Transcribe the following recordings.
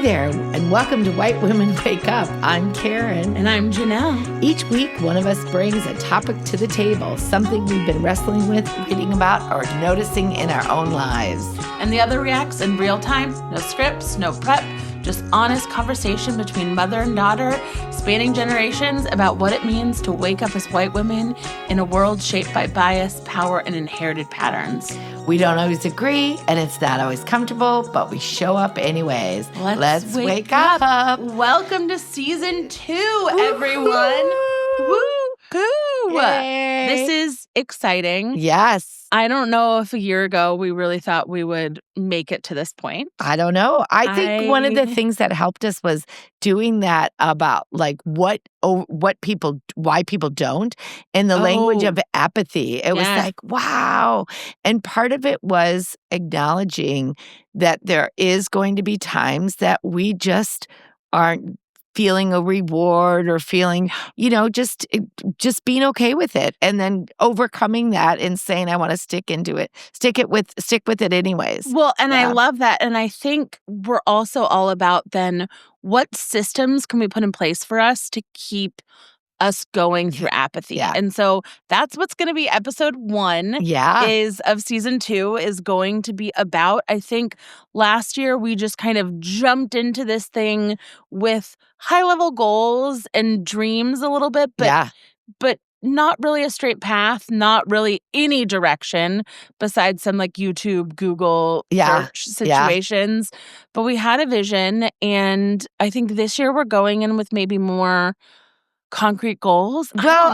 there, and welcome to White Women Wake Up. I'm Karen. And I'm Jonelle. Each week, one of us brings a topic to the table, something we've been wrestling with, reading about, or noticing in our own lives. And the other reacts in real time. No scripts, no prep, just honest conversation between mother and daughter, spanning generations about what it means to wake up as white women in a world shaped by bias, power, and inherited patterns. We don't always agree, and it's not always comfortable, but we show up anyways. Let's wake up. Welcome to season 2, everyone. Woo-hoo! Yay. This is exciting. Yes. I don't know if a year ago we really thought we would make it to this point. I don't know. I think one of the things that helped us was doing that about like why people don't in the language of apathy. It was like, wow. And part of it was acknowledging that there is going to be times that we just aren't feeling a reward or feeling, just being okay with it, and then overcoming that and saying, I want to stick with it anyways. Well, and I love that. And I think we're also all about then what systems can we put in place for us to keep us going through apathy. Yeah. And so that's what's going to be episode 1 is of season 2 is going to be about. I think last year we just kind of jumped into this thing with high-level goals and dreams a little bit, but not really a straight path, not really any direction besides some like YouTube, Google search situations. But we had a vision, and I think this year we're going in with maybe more concrete goals? Well,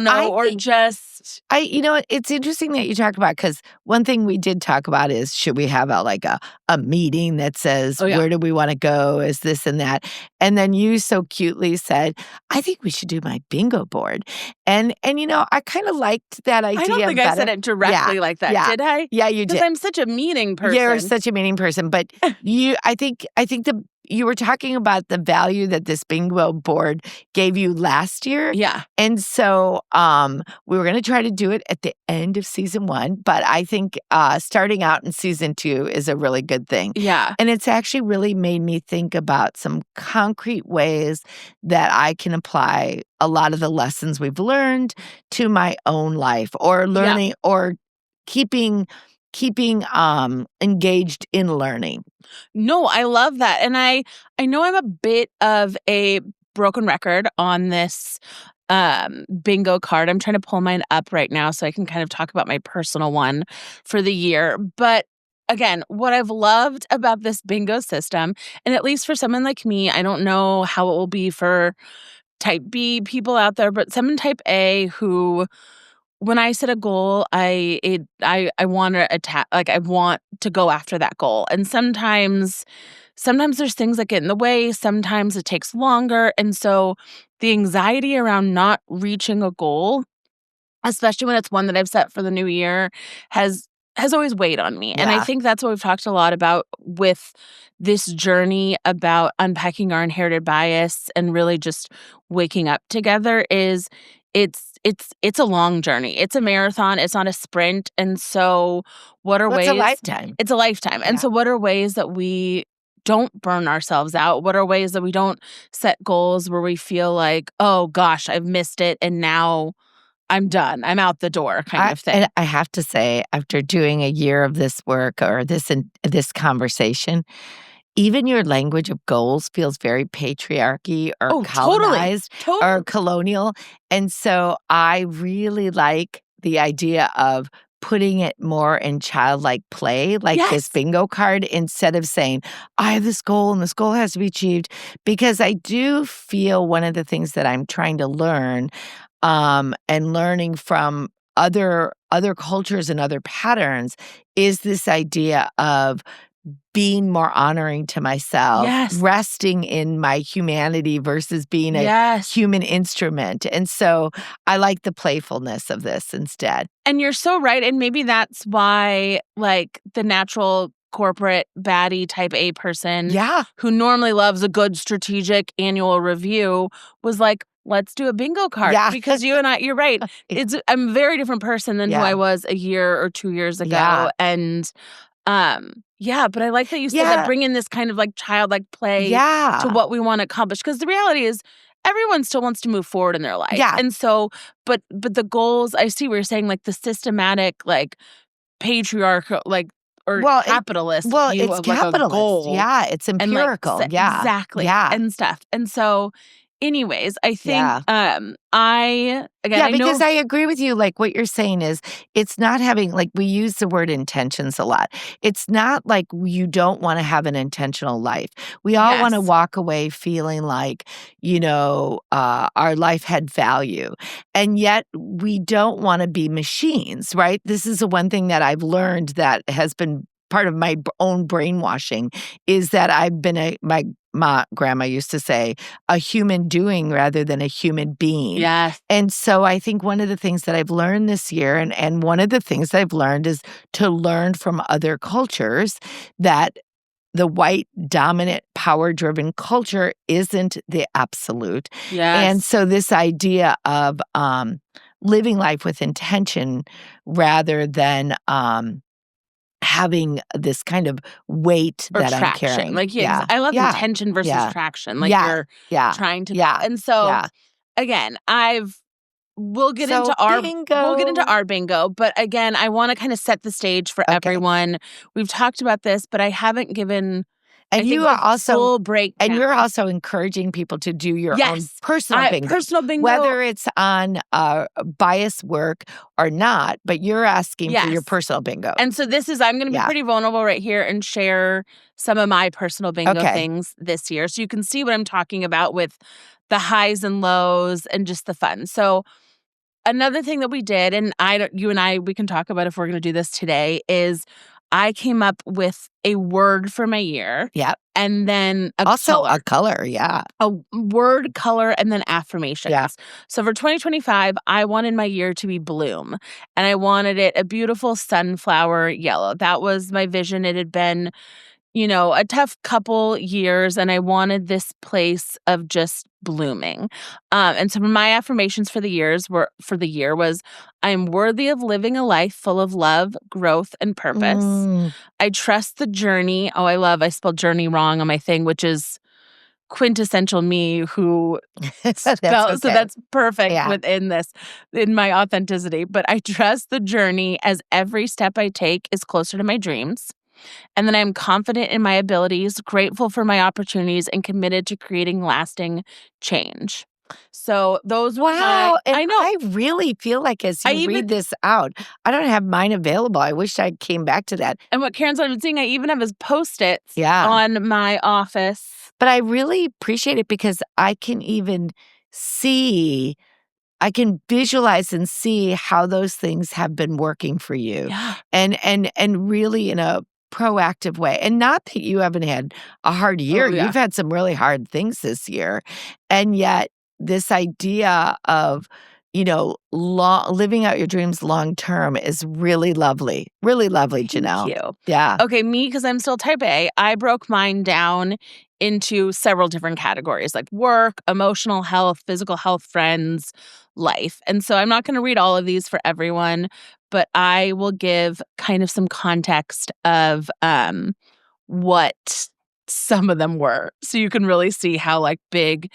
it's interesting that you talk about, because one thing we did talk about is, should we have a meeting that says, where do we want to go? Is this and that? And then you so cutely said, I think we should do my bingo board. And I kind of liked that idea. I don't think I said it directly like that, did I? Yeah, you did. Because I'm such a meaning person. You're such a meaning person. But I think you were talking about the value that this bingo board gave you last year. Yeah. And so we were going to try to do it at the end of season 1. But I think starting out in season 2 is a really good thing. Yeah. And it's actually really made me think about some concrete ways that I can apply a lot of the lessons we've learned to my own life, or learning or keeping engaged in learning. No, I love that. And I know I'm a bit of a broken record on this bingo card. I'm trying to pull mine up right now so I can kind of talk about my personal one for the year. But again, what I've loved about this bingo system, and at least for someone like me, I don't know how it will be for type B people out there, but someone type A who, when I set a goal, I want to attack, I want to go after that goal. And sometimes there's things that get in the way. Sometimes it takes longer. And so the anxiety around not reaching a goal, especially when it's one that I've set for the new year, has always weighed on me. And I think that's what we've talked a lot about with this journey about unpacking our inherited bias and really just waking up together is it's a long journey. It's a marathon. It's not a sprint. And so what are ways? It's a lifetime. It's a lifetime. And so what are ways that we don't burn ourselves out? What are ways that we don't set goals where we feel like, oh gosh, I've missed it and now I'm done. I'm out the door kind of thing. And I have to say, after doing a year of this work or this conversation, even your language of goals feels very patriarchy or colonized or colonial. And so I really like the idea of putting it more in childlike play, like this bingo card, instead of saying, I have this goal and this goal has to be achieved. Because I do feel one of the things that I'm trying to learn and learning from other cultures and other patterns is this idea of being more honoring to myself, resting in my humanity versus being a human instrument. And so I like the playfulness of this instead. And you're so right. And maybe that's why, the natural corporate baddie type A person who normally loves a good strategic annual review was like, let's do a bingo card. Because you and I, you're right. I'm a very different person than who I was a year or 2 years ago. And Yeah, but I like that you said that, bring in this kind of like childlike play to what we want to accomplish. Because the reality is everyone still wants to move forward in their life. Yeah. And so, but the goals, I see where you're saying like the systematic, like patriarchal, like, or capitalist view it's of capitalist. Like a goal. Yeah, it's empirical. And like, exactly. Yeah. And stuff. And so anyways, I think I because I agree with you. Like what you're saying is it's not having, like, we use the word intentions a lot. It's not like you don't want to have an intentional life. We all want to walk away feeling like, our life had value. And yet we don't want to be machines, right? This is the one thing that I've learned that has been part of my own brainwashing, is that I've been my grandma used to say, a human doing rather than a human being. Yes. And so I think one of the things that I've learned this year, and one of the things that I've learned is to learn from other cultures that the white dominant power-driven culture isn't the absolute. Yes. And so this idea of living life with intention rather than having this kind of weight or that traction. I'm carrying. Like, I love intention versus traction. Like you're trying to. And so again, we'll get into our bingo. But again, I want to kind of set the stage for everyone. We've talked about this, but I haven't given you are also full breakdown. And you're also encouraging people to do your own personal bingo. Personal bingo. Whether it's on bias work or not, but you're asking for your personal bingo. And so I'm going to be pretty vulnerable right here and share some of my personal bingo things this year. So you can see what I'm talking about with the highs and lows and just the fun. So another thing that we did, and you and I, we can talk about if we're going to do this today, is I came up with a word for my year. Yep. And then a color. Yeah. A word, color, and then affirmations. Yeah. So for 2025, I wanted my year to be bloom. And I wanted it a beautiful sunflower yellow. That was my vision. It had been, a tough couple years, and I wanted this place of just blooming. And some of my affirmations for the year was, I am worthy of living a life full of love, growth, and purpose. I trust the journey. Oh, I spelled journey wrong on my thing, which is quintessential me who so that's perfect within this, in my authenticity. But I trust the journey as every step I take is closer to my dreams. And then I'm confident in my abilities, grateful for my opportunities, and committed to creating lasting change. So those were I know. I really feel like as you read this out, I don't have mine available. I wish I came back to that. And what Karen started saying, I even have his Post-its on my office. But I really appreciate it because I can even see, I can visualize and see how those things have been working for you. Yeah. And really in a proactive way. And not that you haven't had a hard year. You've had some really hard things this year. And yet this idea of, living out your dreams long term is really lovely. Really lovely, Jonelle. Thank you. Yeah. Okay, me, because I'm still type A, I broke mine down into several different categories, like work, emotional health, physical health, friends, life. And so I'm not going to read all of these for everyone, but I will give kind of some context of what some of them were, so you can really see how like big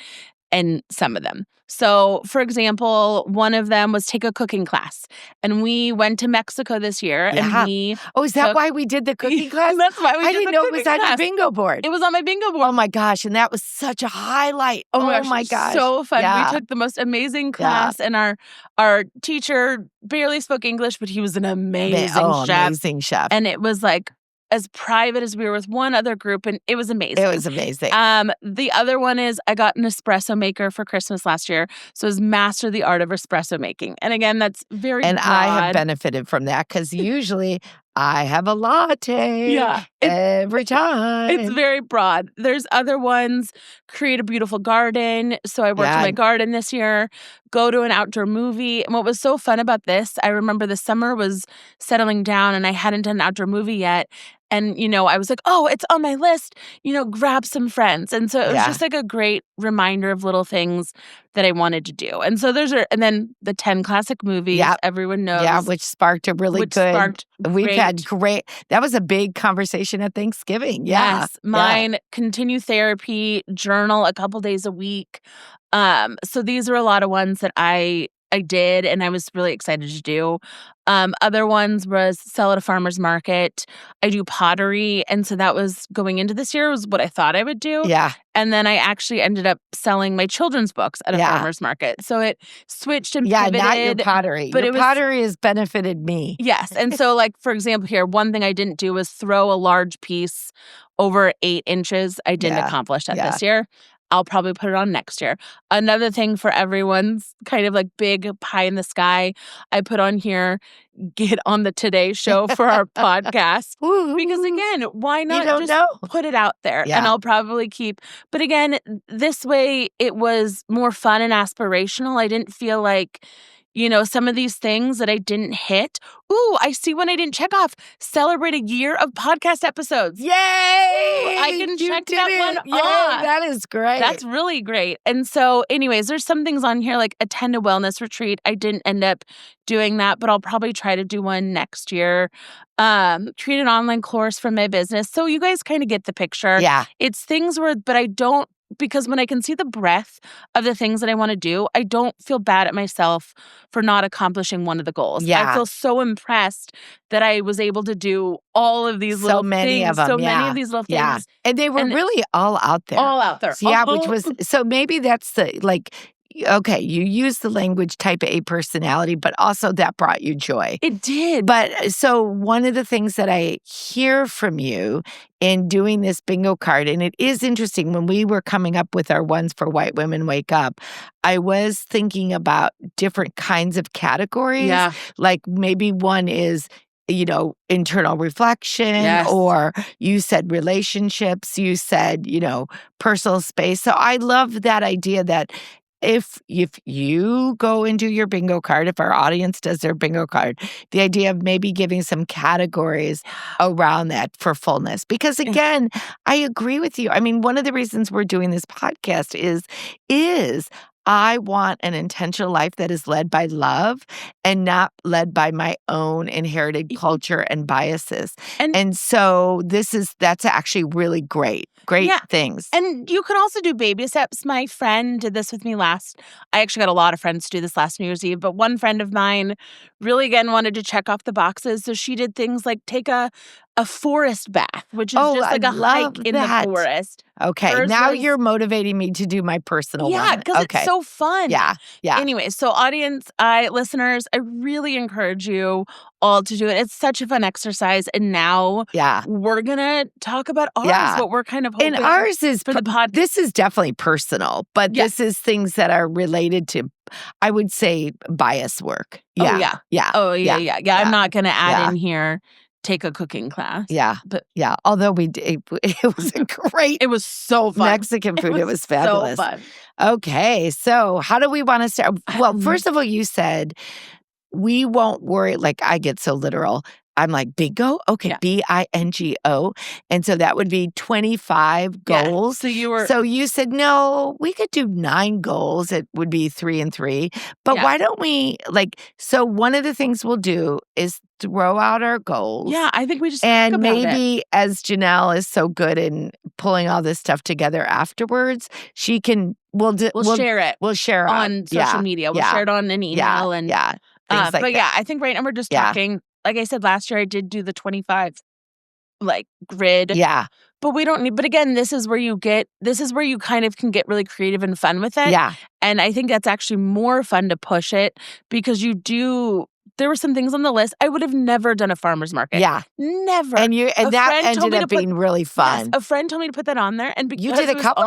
and some of them. So, for example, one of them was take a cooking class. And we went to Mexico this year. And we is that why we did the cooking class? That's why we did the cooking class. I didn't know it was on your bingo board. It was on my bingo board. Oh, my gosh. And that was such a highlight. Oh my gosh. So fun. We took the most amazing class. And our teacher barely spoke English, but he was an amazing chef. Amazing chef. And it was like as private as we were with one other group, and it was amazing. It was amazing. The other one is I got an espresso maker for Christmas last year, so it was master the art of espresso making. And again, that's very broad. I have benefited from that because usually I have a latte every time. It's very broad. There's other ones, create a beautiful garden. So I worked in my garden this year, go to an outdoor movie. And what was so fun about this, I remember the summer was settling down and I hadn't done an outdoor movie yet. And, I was like, oh, it's on my list, grab some friends. And so it was just like a great reminder of little things that I wanted to do. And so and then the 10 classic movies, everyone knows. Yeah, which sparked a really good, we've had that was a big conversation at Thanksgiving. Yeah. Yes. Mine, continue therapy, journal a couple days a week. So these are a lot of ones that I did and I was really excited to do. Other ones was sell at a farmer's market. I do pottery. And so that was going into this year was what I thought I would do. Yeah. And then I actually ended up selling my children's books at a farmer's market. So it switched and pivoted. Yeah, not your pottery. But pottery has benefited me. Yes. And so like, for example, here, one thing I didn't do was throw a large piece over 8 inches. I didn't accomplish that this year. I'll probably put it on next year. Another thing for everyone's kind of like big pie in the sky, I put on here, get on the Today Show for our podcast. Because again, why not put it out there? Yeah. And I'll probably but again, this way it was more fun and aspirational. I didn't feel like, some of these things that I didn't hit. Ooh, I see one I didn't check off. Celebrate a year of podcast episodes. Yay! Ooh, I can check that one off. That is great. That's really great. And so anyways, there's some things on here like attend a wellness retreat. I didn't end up doing that, but I'll probably try to do one next year. Treat an online course for my business. So you guys kind of get the picture. Yeah. It's things but I don't, because when I can see the breadth of the things that I want to do, I don't feel bad at myself for not accomplishing one of the goals. Yeah. I feel so impressed that I was able to do all of these little things. Many of them. So many of these little things. Yeah. And they were really all out there. All out there. So, which was, so maybe that's okay, you use the language type A personality, but also that brought you joy. It did. But so one of the things that I hear from you in doing this bingo card, and it is interesting, when we were coming up with our ones for White Women Wake Up, I was thinking about different kinds of categories. Yeah. Like maybe one is, internal reflection, or you said relationships, you said, personal space. So I love that idea that if you go and do your bingo card, if our audience does their bingo card, the idea of maybe giving some categories around that for fullness. Because again, I agree with you. I mean, one of the reasons we're doing this podcast is I want an intentional life that is led by love and not led by my own inherited culture and biases. And so that's actually really great things. And you could also do baby steps. My friend did this with me I actually got a lot of friends to do this last New Year's Eve, but one friend of mine really, again, wanted to check off the boxes. So she did things like take a forest bath, which is just like a hike in the forest. Okay, now you're motivating me to do my personal one. Yeah, because it's so fun. Yeah. Anyway, so audience, listeners, I really encourage you all to do it. It's such a fun exercise. And now we're going to talk about ours, what we're kind of hoping and ours is for the podcast. This is definitely personal, but this is things that are related to, I would say, bias work. Yeah. I'm not going to add in here, take a cooking class. But although we did, it was a great. It was so fun. Mexican food. It was fabulous. So fun. Okay, so how do we want to start? Well, first of all, you said we won't worry. Like, I get so literal. I'm like, bingo? Okay, BINGO. And so that would be 25 goals. So you said, no, we could do 9 goals. It would be 3 and 3. But why don't we, so one of the things we'll do is throw out our goals. Yeah, I think we just and talk about maybe as Jonelle is so good in pulling all this stuff together afterwards, she can, we'll share it. We'll share on social media. We'll share it on an email. Things but that. I think right now we're just talking. Like I said, last year I did do the 25 grid. Yeah. But we don't need, but again, this is where you kind of can get really creative and fun with it. Yeah. And I think that's actually more fun to push it because there were some things on the list. I would have never done a farmer's market. Yeah. Never. And that ended up being really fun. Yes, a friend told me to put that on there. And because you did it a couple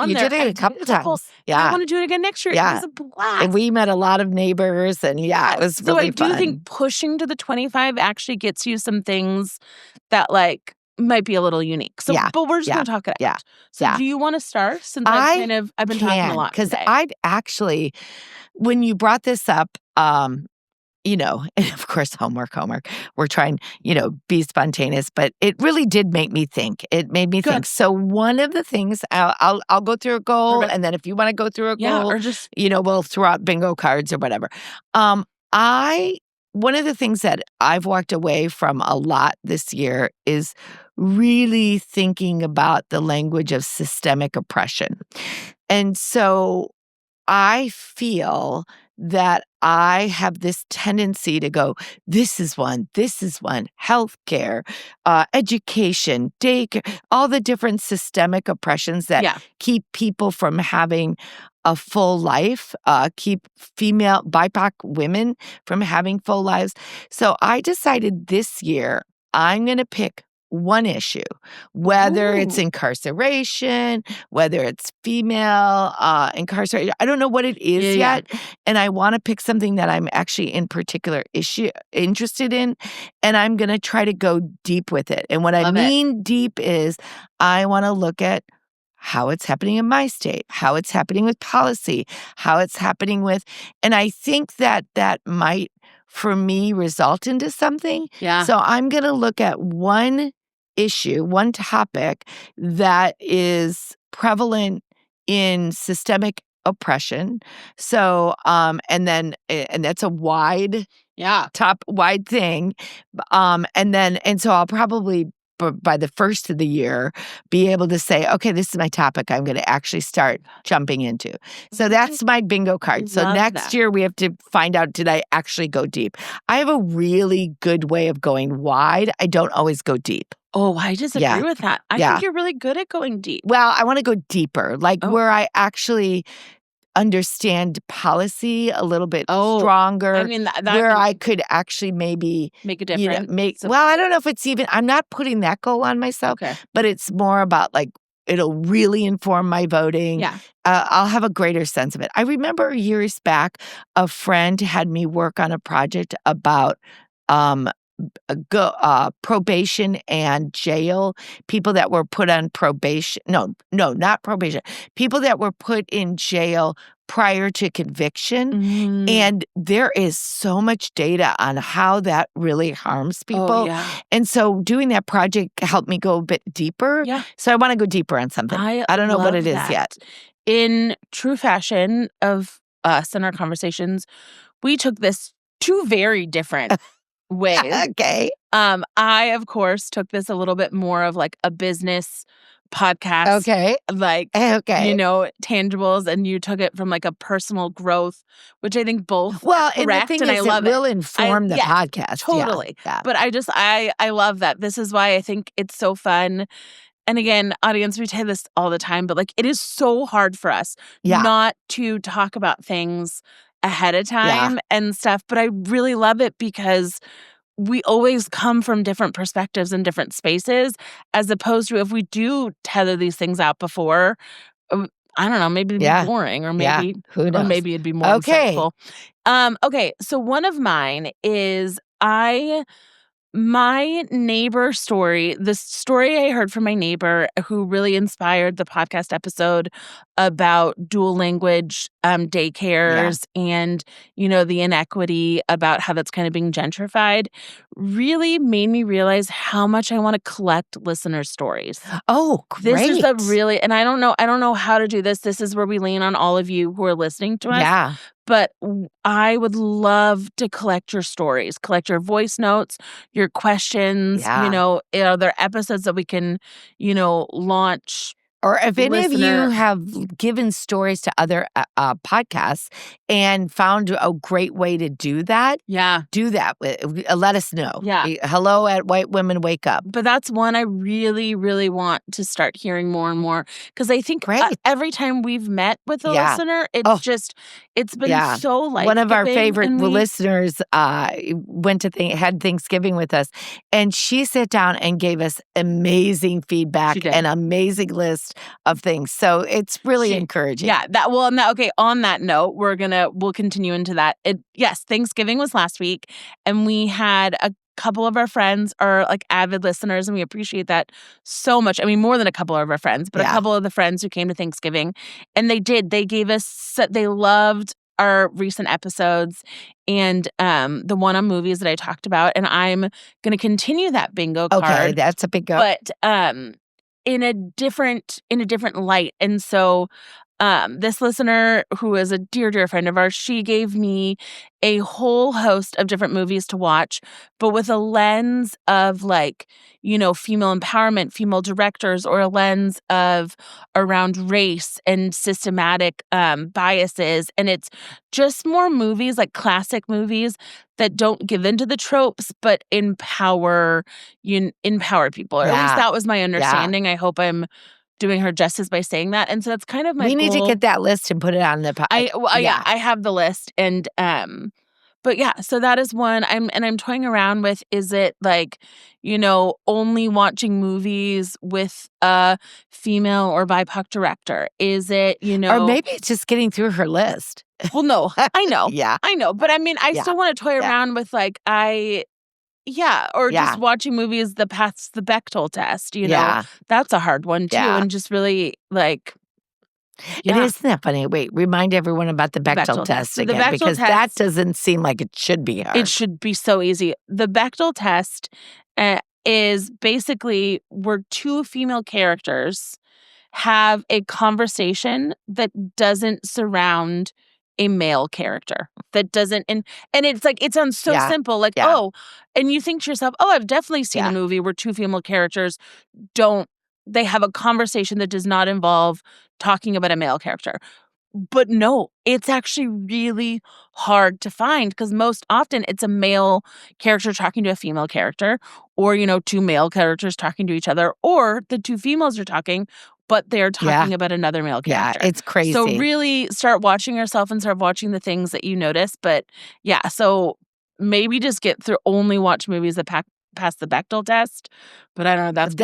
times. Yeah. I want to do it again next year. Yeah. It was a blast. And we met a lot of neighbors and it was really fun. So I do think pushing to the 25 actually gets you some things that might be a little unique. So, but we're just going to talk it out. So do you want to start since I've been talking a lot because today? I've actually, when you brought this up, and of course, homework. We're trying, be spontaneous, but it really did make me think. It made me think. So one of the things, I'll go through a goal, and then if you want to go through a goal, or just we'll throw out bingo cards or whatever. One of the things that I've walked away from a lot this year is really thinking about the language of systemic oppression. And so I feel that I have this tendency to go, this is one, healthcare, education, daycare, all the different systemic oppressions that keep people from having a full life, keep female BIPOC women from having full lives. So I decided this year I'm going to pick one issue, whether it's incarceration, whether it's female incarceration. I don't know what it is yet. And I want to pick something that I'm actually in particular interested in. And I'm going to try to go deep with it. And what I mean deep is I want to look at how it's happening in my state, how it's happening with policy, how it's happening with, and I think that might, for me, result into something. Yeah. So I'm going to look at one issue, one topic that is prevalent in systemic oppression. So, and that's a wide thing. And so I'll probably, by the first of the year, be able to say, okay, this is my topic I'm going to actually start jumping into. So that's my bingo card. So next year we have to find out, did I actually go deep? I have a really good way of going wide. I don't always go deep. Oh, I disagree with that. I think you're really good at going deep. Well, I want to go deeper, where I actually understand policy a little bit stronger. I mean, where I could actually maybe make a difference. Well, I don't know if it's even, I'm not putting that goal on myself, but it's more about it'll really inform my voting. Yeah. I'll have a greater sense of it. I remember years back, a friend had me work on a project about probation and jail, people that were put on probation. No, not probation. People that were put in jail prior to conviction. Mm-hmm. And there is so much data on how that really harms people. Oh, yeah. And so doing that project helped me go a bit deeper. Yeah. So I want to go deeper on something. I don't know what it is yet. In true fashion of us and our conversations, we took this two very different ways. Okay. I, of course, took this a little bit more of a business podcast. Okay. Tangibles, and you took it from a personal growth, which I think both correct, and the thing is, I love it. Will inform the podcast. Totally. Yeah. But I love that. This is why I think it's so fun. And again, audience, we say this all the time, but it is so hard for us not to talk about things ahead of time and stuff. But I really love it because we always come from different perspectives and different spaces, as opposed to if we do tether these things out before, I don't know, maybe it'd be boring, or maybe who knows? Or maybe it'd be more insightful. Okay, so one of mine is my neighbor story, the story I heard from my neighbor who really inspired the podcast episode about dual language daycares and, the inequity about how that's kind of being gentrified, really made me realize how much I want to collect listener stories. Oh, great. This is and I don't know how to do this. This is where we lean on all of you who are listening to us. Yeah. But I would love to collect your stories, collect your voice notes, your questions. Yeah. Are there episodes that we can, launch? Or if any of you have given stories to other podcasts and found a great way to do that, do that. Let us know. Yeah. Hello at White Women Wake Up. But that's one I really, really want to start hearing more and more, because I think every time we've met with a listener, it's been so life-giving. One of our favorite listeners had Thanksgiving with us, and she sat down and gave us amazing feedback and amazing list of things. So it's really encouraging. Yeah. On that note, we'll continue into that. Thanksgiving was last week, and we had a couple of our friends are avid listeners, and we appreciate that so much. I mean, more than a couple of our friends, but a couple of the friends who came to Thanksgiving, and they gave us, they loved our recent episodes and the one on movies that I talked about, and I'm going to continue that bingo card. Okay, that's a bingo. But in a different light. And so this listener, who is a dear, dear friend of ours, she gave me a whole host of different movies to watch, but with a lens of like, female empowerment, female directors, or a lens of around race and systematic biases. And it's just more movies, like classic movies that don't give into the tropes, but empower people. Or at least that was my understanding. I hope I'm doing her justice by saying that. And so that's kind of my goal. We need to get that list and put it on the yeah, I have the list. And but yeah, so that is one. I'm toying around with, is it like, only watching movies with a female or BIPOC director? Is it, or maybe it's just getting through her list. Well, no, I know. Yeah. I know. But I mean, I still want to toy around with like, just watching movies that pass the Bechdel test, that's a hard one too. And just really like, It isn't that funny. Wait, remind everyone about the Bechdel test again, because that doesn't seem like it should be hard. It should be so easy. The Bechdel test is basically where two female characters have a conversation that doesn't surround a male character, that doesn't, and it's like, it sounds so simple, like, and you think to yourself, I've definitely seen a movie where two female characters they have a conversation that does not involve talking about a male character. But no, it's actually really hard to find, because most often it's a male character talking to a female character, or, two male characters talking to each other, or the two females are talking, but they're talking about another male character. Yeah, it's crazy. So really start watching yourself and start watching the things that you notice. But yeah, so maybe just only watch movies that pass the Bechdel test. But I don't know. That's a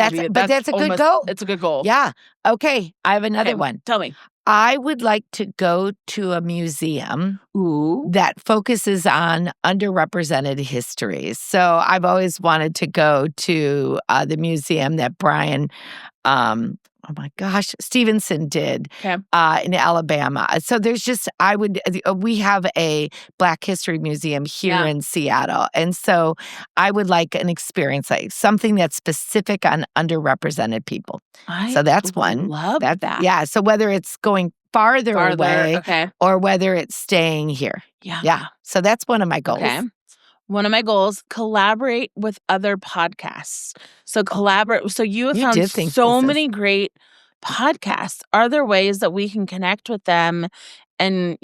good goal. It's a good goal. Yeah. Okay. I have another one. Tell me. I would like to go to a museum that focuses on underrepresented histories. So I've always wanted to go to the museum that Brian, Stevenson did in Alabama. So there's just, we have a Black History Museum here in Seattle. And so I would like an experience, like something that's specific on underrepresented people. So that's one. Love that. Yeah. So whether it's going farther away or whether it's staying here. Yeah. So that's one of my goals. Okay. One of my goals, collaborate with other podcasts. So collaborate. So you have found so many great podcasts. Are there ways that we can connect with them and,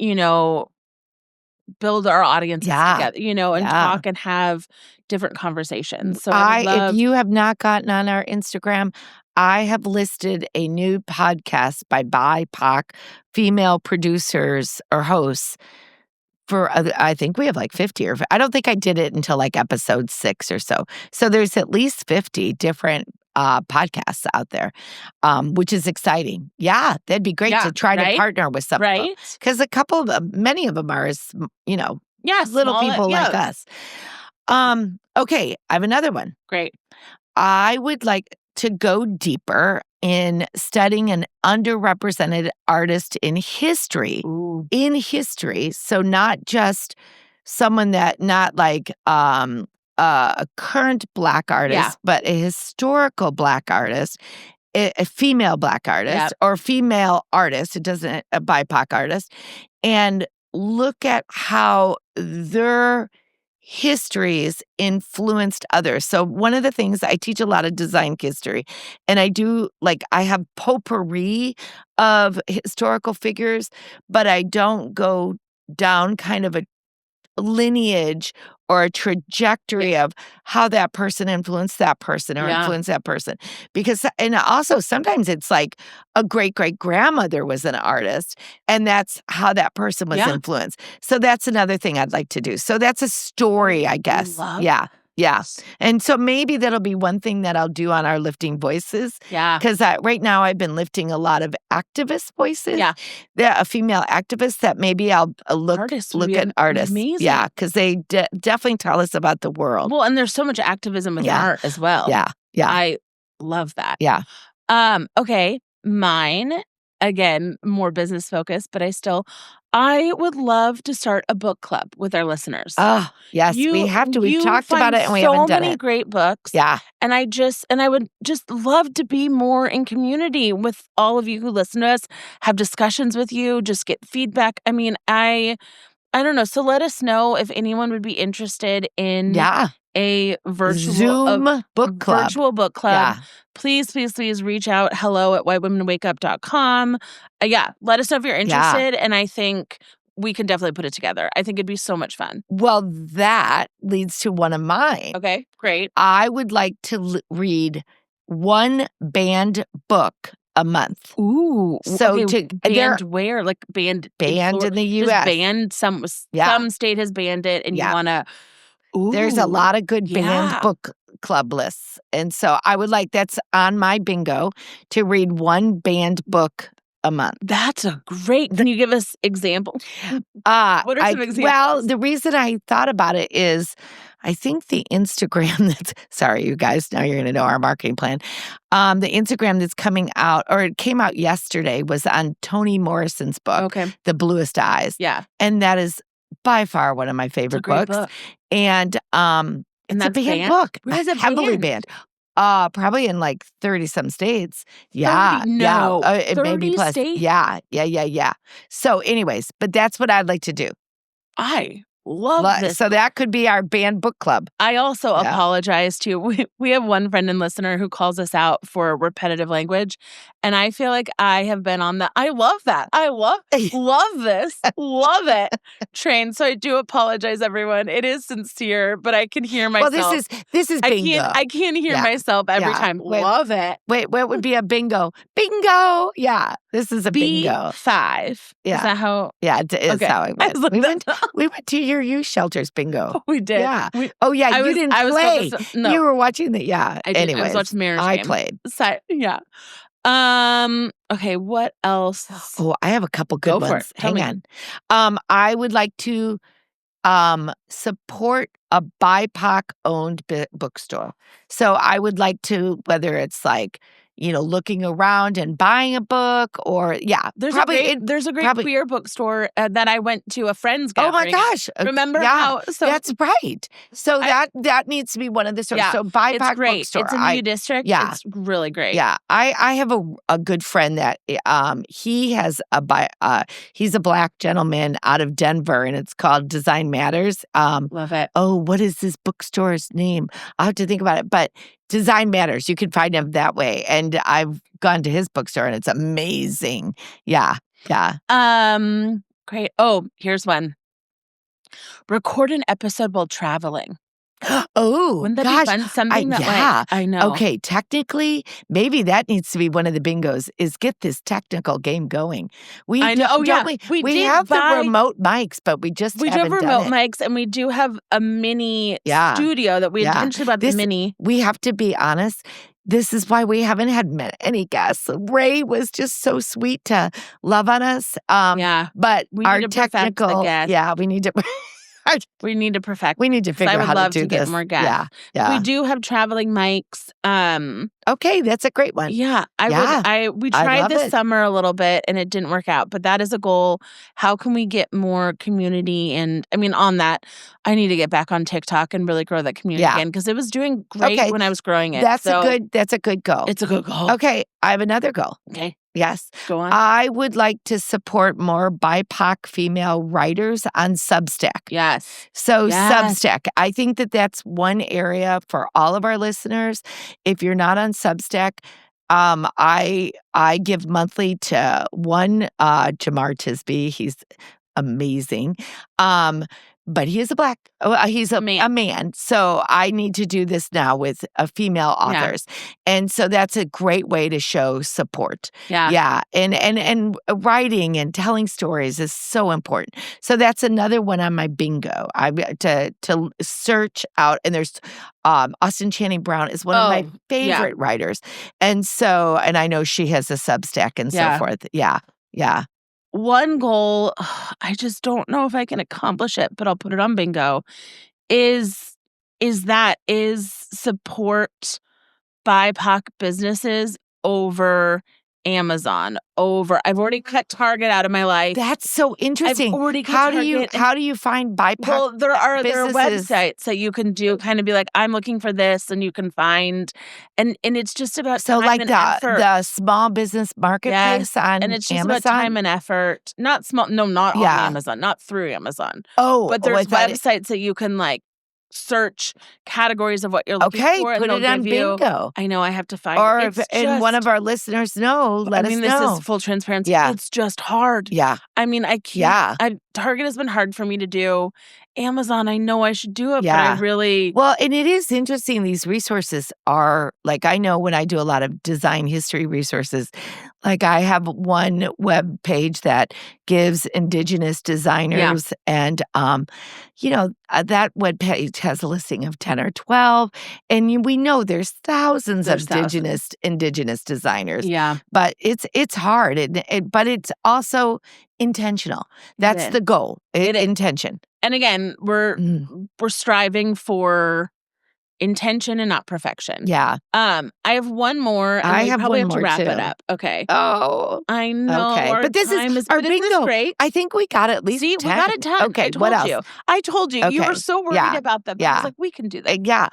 build our audiences together, and talk and have different conversations? So if you have not gotten on our Instagram, I have listed a new podcast by BIPOC female producers or hosts. I think we have like 50, or I don't think I did it until like episode 6 or so. So there's at least 50 different podcasts out there, which is exciting. Yeah, that'd be great to try to partner with some, right? Because many of them are, little people like us. Okay, I have another one. Great. I would like to go deeper in studying an underrepresented artist in history. Ooh. In history. So not just someone not like a current Black artist, but a historical Black artist, a female Black artist, or female artist. It doesn't a BIPOC artist, and look at how their histories influenced others. So one of the things, I teach a lot of design history, and I have potpourri of historical figures, but I don't go down kind of a lineage or a trajectory of how that person influenced that person or influenced that person. And also sometimes it's like a great-great-grandmother was an artist, and that's how that person was influenced. So that's another thing I'd like to do. So that's a story, I guess. Yeah. And so maybe that'll be one thing that I'll do on our Lifting Voices. Yeah. Because right now I've been lifting a lot of activist voices. Yeah. A female activist that maybe I'll look at artists. Amazing. Yeah. Because they definitely tell us about the world. Well, and there's so much activism with art as well. Yeah. I love that. Yeah. Okay. Mine, again, more business focused, but I would love to start a book club with our listeners. Oh, yes, we have to. We've talked about it and we haven't done it. So many great books. Yeah. And I would just love to be more in community with all of you who listen to us, have discussions with you, just get feedback. I mean, I don't know. So let us know if anyone would be interested in a virtual Zoom book club. Virtual book club. Yeah. Please reach out. hello@whitewomenwakeup.com. Let us know if you're interested. And I think we can definitely put it together. I think it'd be so much fun. Well, that leads to one of mine. Okay, great. I would like to read one banned book a month. Ooh. So okay, banned where? Like banned in the U.S. Banned some state has banned it and you want to. There's a lot of good banned book club lists. And so I would like, that's on my bingo, to read one banned book a month. That's a great. Can you give us examples? What are some examples? Well, the reason I thought about it is I think the Instagram sorry, you guys, now you're going to know our marketing plan. The Instagram that's coming out, or it came out yesterday, was on Toni Morrison's book, The Bluest Eyes. Yeah. And that is by far one of my favorite books. Book. And it's a banned book. Where is it heavily banned? Probably in like 30-some states. Yeah. 30, no. Yeah. 30 maybe plus. states? Yeah. So anyways, but that's what I'd like to do. I love this. So that could be our banned book club. I also apologize to, we have one friend and listener who calls us out for repetitive language. And I feel like I have been on I love that. I love this. Love it. Train. So I do apologize, everyone. It is sincere, but I can hear myself. Well, this is bingo. I can't hear myself every time. Love it. Wait, what would be a bingo? Bingo. Yeah. This is a bingo. B5. Yeah. Is that how? Yeah, it is how it went. We went to your youth shelters bingo. Oh, we did. Yeah. You didn't play. No. You were watching I did. Anyways, I was watching Mirror's I game. played. Yeah. Okay, what else? Oh, I have a couple good ones. Hang on. I would like to support a BIPOC-owned bookstore. So I would like to, whether it's like, looking around and buying a book, or there's a great queer bookstore that I went to a friend's gathering. Oh my gosh! Remember how? So that's right. So that needs to be one of the stores. Yeah, so BIPOC it's great. bookstore. It's in the U District. Yeah, it's really great. Yeah, I have a good friend that he has he's a Black gentleman out of Denver, and it's called Design Matters. Love it. Oh, what is this bookstore's name? I'll have to think about it, but Design Matters. You can find him that way. And I've gone to his bookstore and it's amazing. Yeah. Great. Oh, here's one. Record an episode while traveling. Oh, wouldn't that be fun? Something I know. Okay, technically, maybe that needs to be one of the bingos, is get this technical game going. We have the remote mics, but we do have remote mics, and we do have a mini studio that we intentionally bought the mini. We have to be honest. This is why we haven't had any guests. Ray was just so sweet to love on us. But we our need to technical, we need to. We need to perfect. We need to figure out how to do this. I would love to get more guests. Yeah. We do have traveling mics. Okay, that's a great one. Yeah, we tried this summer a little bit and it didn't work out, but that is a goal. How can we get more community? And I mean, on that, I need to get back on TikTok and really grow that community again, because it was doing great when I was growing it. That's a good goal. It's a good goal. Okay, I have another goal. Okay. Yes. Go on. I would like to support more BIPOC female writers on Substack. Yes. So Substack, I think that's one area for all of our listeners. If you're not on Substack, I give monthly to one Jamar Tisby. He's amazing. But he is he's a man. So I need to do this now with female authors. And so that's a great way to show support. Yeah. And writing and telling stories is so important. So that's another one on my bingo. To search out, and there's Austin Channing Brown is one of my favorite writers. And so, and I know she has a Substack and so forth. Yeah. One goal, I just don't know if I can accomplish it, but I'll put it on bingo, is support BIPOC businesses over Amazon over. I've already cut Target out of my life. That's so interesting. I've already cut how Target. do you find BIPOC Well, there are businesses? websites that you can do, kind of be like, I'm looking for this, and you can find, and it's just about time and effort. The small business marketplace on Amazon? And it's just about time and effort. Not on Amazon, not through Amazon. Oh, but there's websites that you can like search categories of what you're looking for. Put it on Bingo. I know I have to find or it. And one of our listeners let us know. This is full transparency. Yeah. It's just hard. Yeah. I mean, I can't. Yeah. Target has been hard for me to do. Amazon, I know I should do it, but I really... Well, and it is interesting. These resources are, like, I know when I do a lot of design history resources, like I have one web page that gives Indigenous designers and, that web page has a listing of 10 or 12. And we know there's thousands of Indigenous designers. Yeah. But it's hard, but it's also intentional. That's the goal. Intention. And again, we're striving for intention and not perfection. Yeah. I have one more. And I probably have to wrap it up. Okay. Oh. I know. Okay. But this is our bingo. This is great. I think we got at least 10. We got it 10. Okay. What else? I told you. Okay. You were so worried about that. I was like, we can do that. Yeah.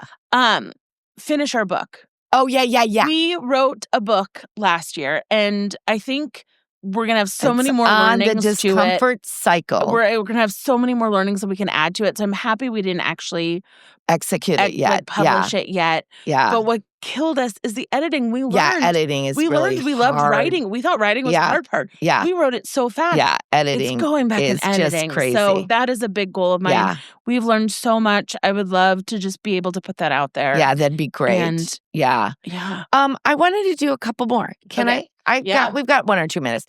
Finish our book. Oh, yeah. We wrote a book last year, and I think we're going to have so many more learnings on the discomfort cycle. We're going to have so many more learnings that we can add to it. So I'm happy we didn't actually execute it yet. Publish it yet. Yeah. But what killed us is the editing. We learned. Yeah, editing is really hard. We loved writing. We thought writing was the hard part. Yeah. We wrote it so fast. Yeah, editing it's going back and editing. Just crazy. So that is a big goal of mine. Yeah. We've learned so much. I would love to just be able to put that out there. Yeah, that'd be great. And yeah. I wanted to do a couple more. Can I? We've got 1 or 2 minutes.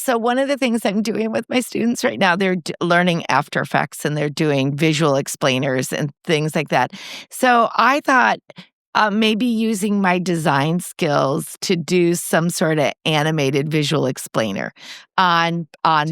So one of the things I'm doing with my students right now, they're learning After Effects and they're doing visual explainers and things like that. So I thought maybe using my design skills to do some sort of animated visual explainer on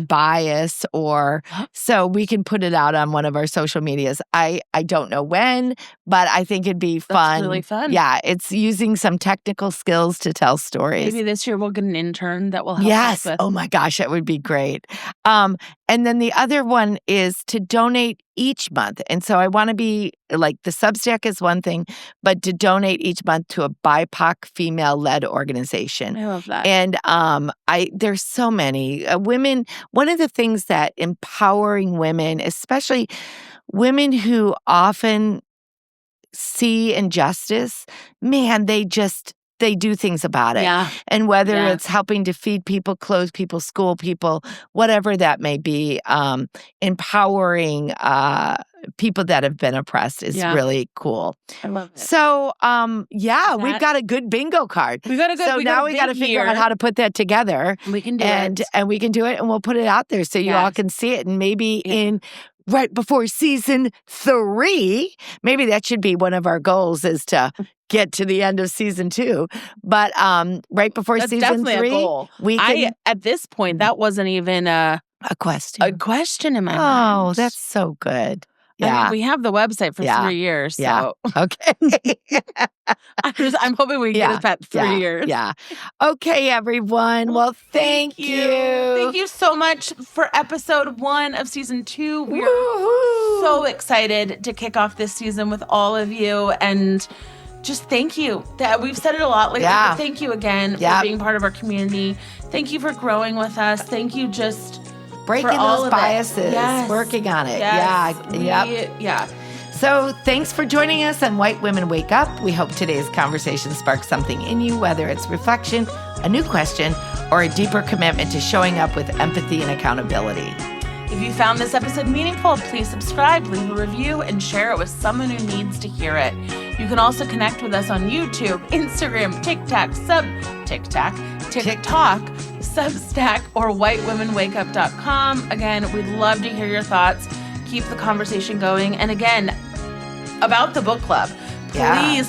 bias, or so we can put it out on one of our social medias. I don't know when, but I think it'd be fun. That's really fun. Yeah, it's using some technical skills to tell stories. Maybe this year we'll get an intern that will help us with. Oh my gosh, that would be great. And then the other one is to donate each month. And so I want to be like, the Substack is one thing, but to donate each month to a BIPOC female-led organization. I love that. And there's so many women. One of the things that empowering women, especially women who often see injustice, man, they do things about it. Yeah. And whether it's helping to feed people, clothe people, school people, whatever that may be, empowering people that have been oppressed is really cool. I love it. So, we've got a good bingo card. We got a good. So now we got to figure out how to put that together. We can do it. And we can do it, and we'll put it out there so you all can see it. And maybe right before season 3, maybe that should be one of our goals, is to get to the end of season 2. But right before season 3, a goal. At this point, that wasn't even a question. A question in my mind. Oh, that's so good. Yeah. I mean, we have the website for 3 years. So. Yeah. Okay. I'm hoping we get it past 3 years. Yeah. Okay, everyone. Well, thank you. Thank you so much for episode 1 of season 2. We are so excited to kick off this season with all of you, and just thank you. We've said it a lot lately, but thank you again for being part of our community. Thank you for growing with us. Thank you just breaking those biases, working on it. Yeah. So thanks for joining us on White Women Wake Up. We hope today's conversation sparks something in you, whether it's reflection, a new question, or a deeper commitment to showing up with empathy and accountability. If you found this episode meaningful, please subscribe, leave a review, and share it with someone who needs to hear it. You can also connect with us on YouTube, Instagram, TikTok, Substack, or whitewomenwakeup.com. Again, we'd love to hear your thoughts. Keep the conversation going. And again, about the book club,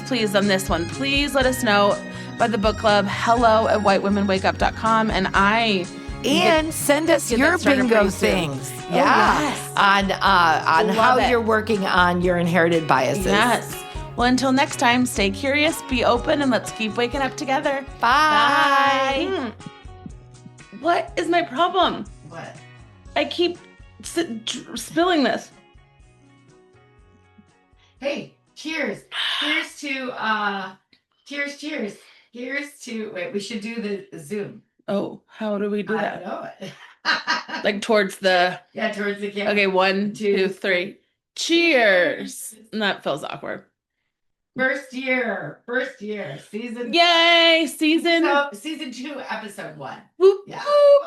please on this one, please let us know about the book club. hello@whitewomenwakeup.com. And send us your bingo things. On how you're working on your inherited biases. Yes. Well, until next time, stay curious, be open, and let's keep waking up together. Bye. What is my problem? What? I keep spilling this. Hey, cheers. Here's to, cheers. Here's to, wait, we should do the Zoom. Oh, how do we do that? I don't know. Like towards the... Yeah, towards the camera. Okay, 1, 2, 3. Cheers. And that feels awkward. First year, season. Yay, season 2, episode 1. Whoop, yeah. whoop.